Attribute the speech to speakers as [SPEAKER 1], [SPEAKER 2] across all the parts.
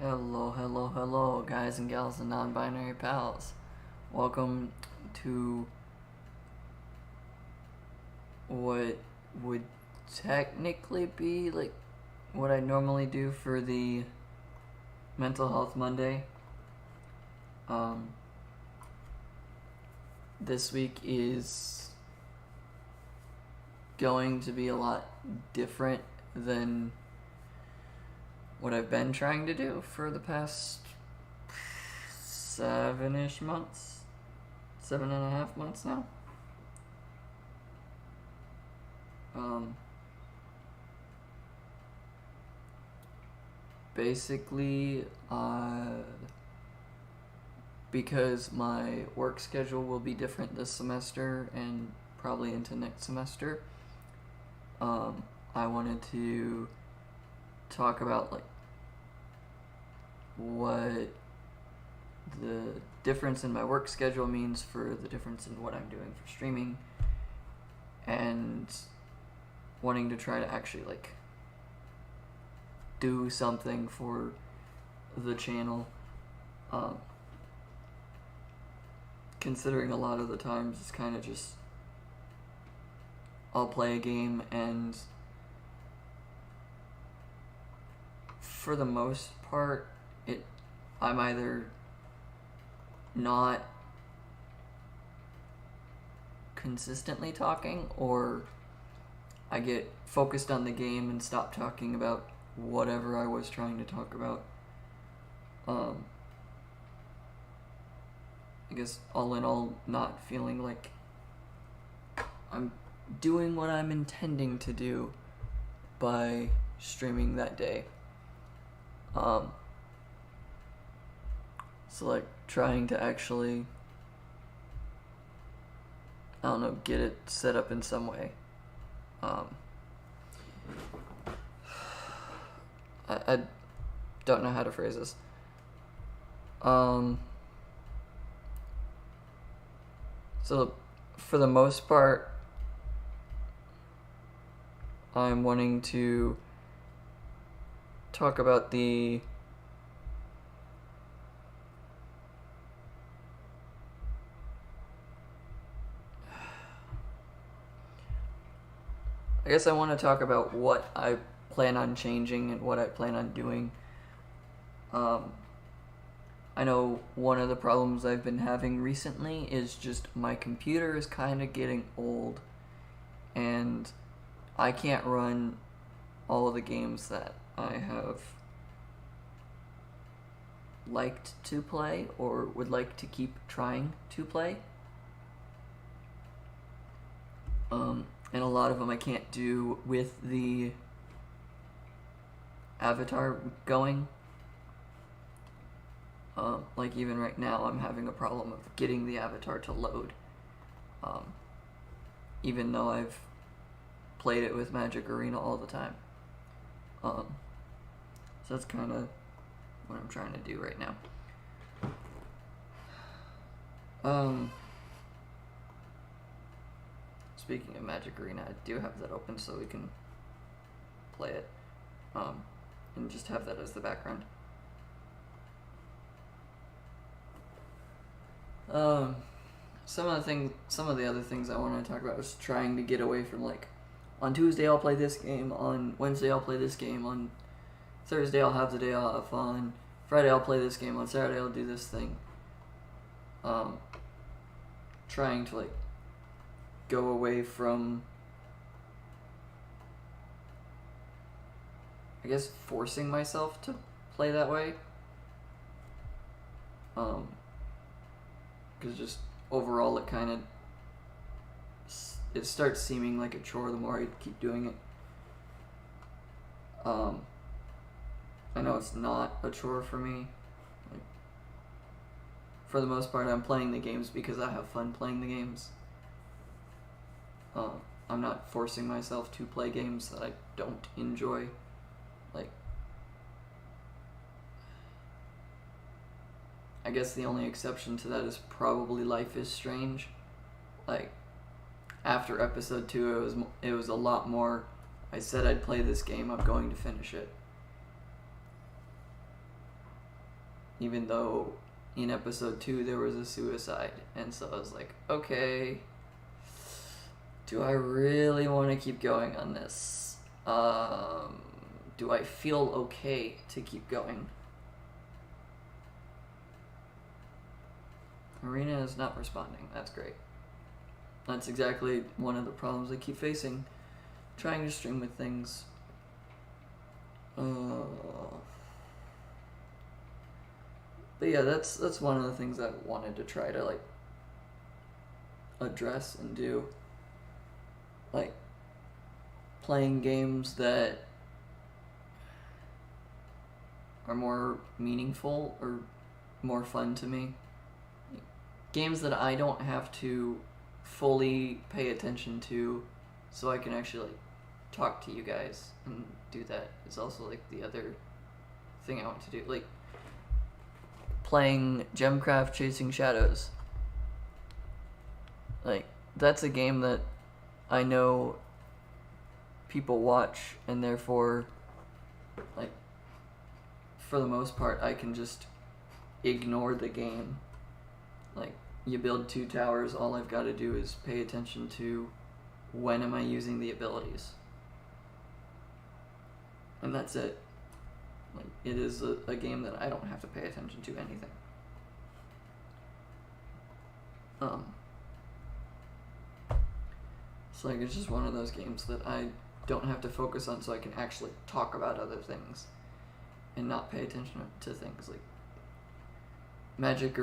[SPEAKER 1] Hello, hello, hello, guys and gals and non binary pals. Welcome to what would technically be like what I normally do for the Mental Health Monday. This week is going to be a lot different than what I've been trying to do for the past 7-ish months, 7.5 months now. Basically, because my work schedule will be different this semester and probably into next semester, I wanted to talk about like what the difference in my work schedule means for the difference in what I'm doing for streaming, and wanting to try to actually like do something for the channel, considering a lot of the times it's kind of just I'll play a game and for the most part I'm either not consistently talking or I get focused on the game and stop talking about whatever I was trying to talk about. I guess all in all, not feeling like I'm doing what I'm intending to do by streaming that day. So like trying to actually, I don't know, get it set up in some way. I don't know how to phrase this. So for the most part, I'm wanting to talk about the I guess I want to talk about what I plan on changing and what I plan on doing. I know one of the problems I've been having recently is just my computer is kind of getting old and I can't run all of the games that I have liked to play or would like to keep trying to play. And a lot of them I can't do with the avatar going. Like even right now I'm having a problem of getting the avatar to load. Even though I've played it with Magic Arena all the time. So that's kind of what I'm trying to do right now. Speaking of Magic Arena, I do have that open so we can play it, and just have that as the background. Some of the other things I want to talk about is trying to get away from like, on Tuesday I'll play this game, on Wednesday I'll play this game, on Thursday I'll have the day off, on Friday I'll play this game, on Saturday I'll do this thing. Trying to like go away from, I guess, forcing myself to play that way. Because just overall it starts seeming like a chore the more I keep doing it. I know it's not a chore for me. Like, for the most part, I'm playing the games because I have fun playing the games. I'm not forcing myself to play games that I don't enjoy. Like, I guess the only exception to that is probably Life is Strange. Like, after episode 2, it was a lot more, I said I'd play this game, I'm going to finish it. even though in episode 2 there was a suicide. And so I was like, okay, do I really want to keep going on this? Do I feel okay to keep going? Arena is not responding. That's great. That's exactly one of the problems I keep facing trying to stream with things. But yeah, that's one of the things I wanted to try to like address and do. Like playing games that are more meaningful or more fun to me. Games that I don't have to fully pay attention to, so I can actually like talk to you guys and do that. Is also like the other thing I want to do. Like playing Gemcraft Chasing Shadows. Like that's a game that I know people watch, and therefore like for the most part I can just ignore the game. Like you build 2 towers, all I've got to do is pay attention to when am I using the abilities. And that's it. Like it is a game that I don't have to pay attention to anything. So like it's just one of those games that I don't have to focus on, so I can actually talk about other things and not pay attention to things like Magic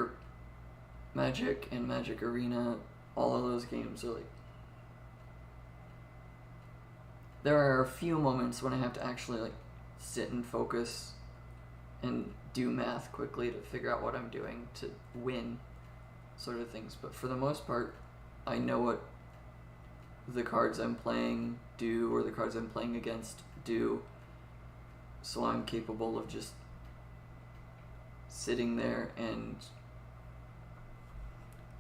[SPEAKER 1] and Magic Arena. All of those games are like, there are a few moments when I have to actually like sit and focus and do math quickly to figure out what I'm doing to win, sort of things. But for the most part, I know what the cards I'm playing do, or the cards I'm playing against do, so I'm capable of just sitting there and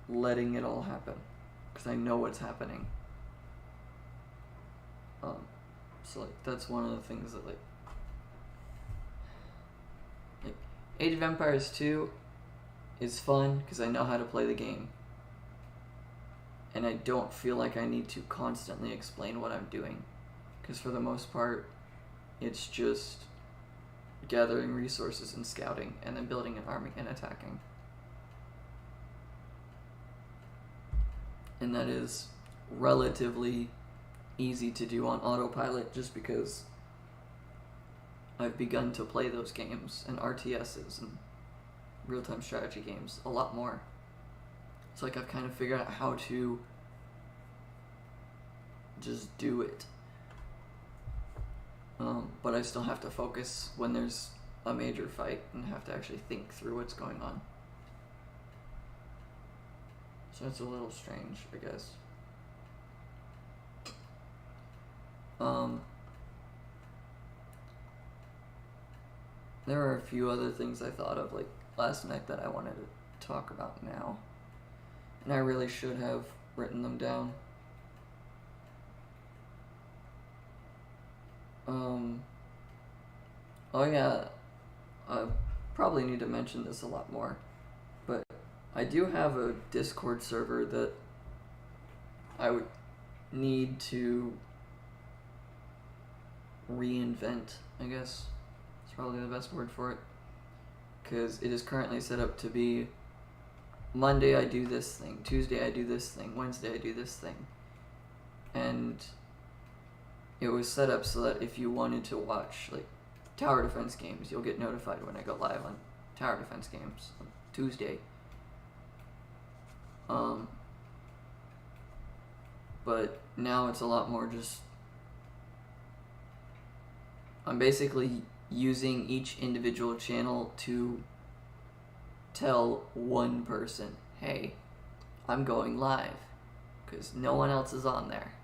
[SPEAKER 1] letting it all happen, because I know what's happening. So like that's one of the things that like Age of Empires 2 is fun because I know how to play the game, and I don't feel like I need to constantly explain what I'm doing, because for the most part it's just gathering resources and scouting and then building an army and attacking. And that is relatively easy to do on autopilot, just because I've begun to play those games and RTSs and real-time strategy games a lot more. It's like I've kind of figured out how to just do it. But I still have to focus when there's a major fight and have to actually think through what's going on. So it's a little strange, I guess. There are a few other things I thought of like last night that I wanted to talk about now, and I really should have written them down. Oh yeah, I probably need to mention this a lot more, but I do have a Discord server that I would need to reinvent, I guess. It's probably the best word for it. Because it is currently set up to be Monday I do this thing, Tuesday I do this thing, Wednesday I do this thing. And it was set up so that if you wanted to watch like tower defense games, you'll get notified when I go live on tower defense games on Tuesday. But now it's a lot more just, I'm basically using each individual channel to tell one person, hey, I'm going live, because no one else is on there.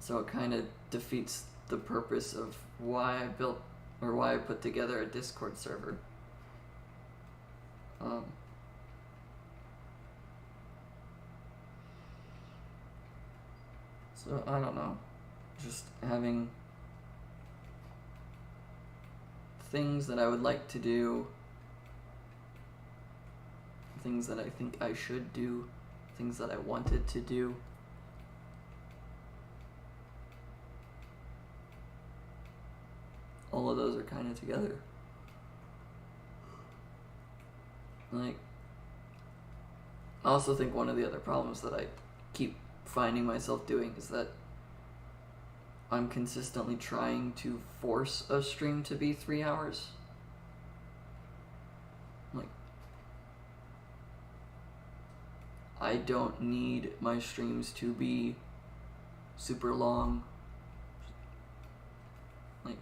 [SPEAKER 1] So it kind of defeats the purpose of why I built, or why I put together a Discord server. So I don't know, just having things that I would like to do, things that I think I should do, things that I wanted to do. All of those are kind of together. Like, I also think one of the other problems that I keep finding myself doing is that I'm consistently trying to force a stream to be 3 hours. Like, I don't need my streams to be super long. Like,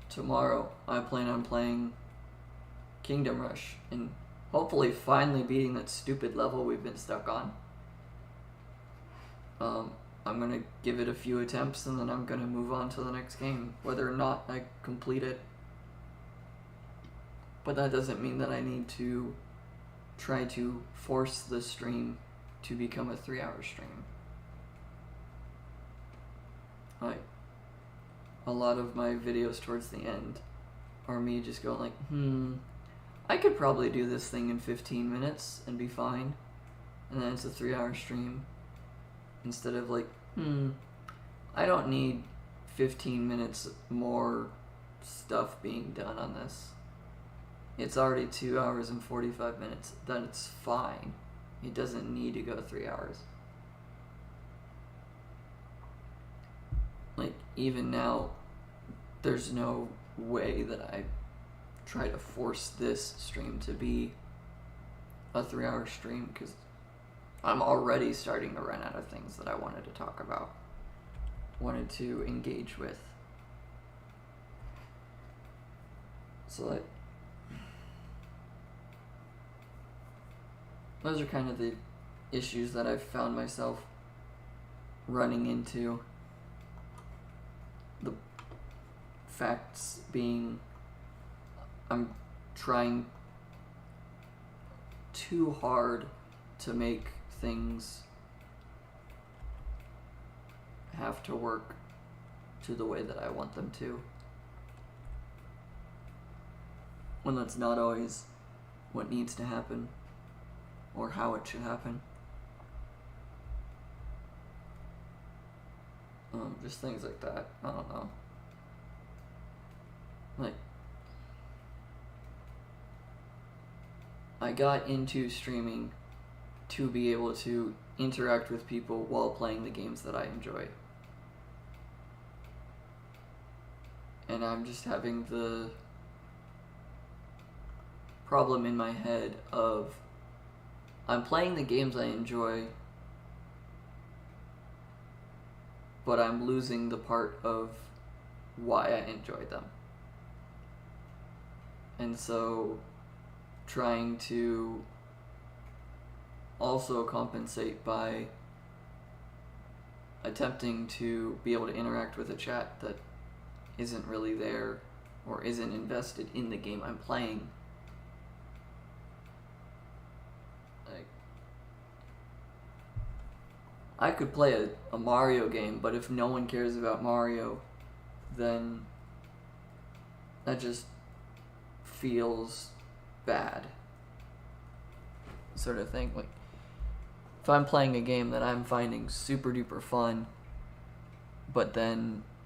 [SPEAKER 1] tomorrow I plan on playing Kingdom Rush and hopefully finally beating that stupid level we've been stuck on. I'm gonna give it a few attempts and then I'm gonna move on to the next game, whether or not I complete it. But that doesn't mean that I need to try to force the stream to become a 3-hour stream. Like, a lot of my videos towards the end are me just going like, I could probably do this thing in 15 minutes and be fine. And then it's a 3-hour stream. Instead of like, I don't need 15 minutes more stuff being done on this. It's already 2 hours and 45 minutes. That's fine. It doesn't need to go 3 hours. Like, even now, there's no way that I try to force this stream to be a 3-hour stream, because I'm already starting to run out of things that I wanted to talk about, wanted to engage with. So like, those are kind of the issues that I've found myself running into. The facts being, I'm trying too hard to make things have to work to the way that I want them to, when that's not always what needs to happen or how it should happen. Just things like that. I don't know. Like, I got into streaming to be able to interact with people while playing the games that I enjoy. And I'm just having the problem in my head of, I'm playing the games I enjoy, but I'm losing the part of why I enjoy them. And so, trying to also compensate by attempting to be able to interact with a chat that isn't really there or isn't invested in the game I'm playing. Like, I could play a Mario game, but if no one cares about Mario, then that just feels bad, sort of thing. Like, if I'm playing a game that I'm finding super duper fun, but then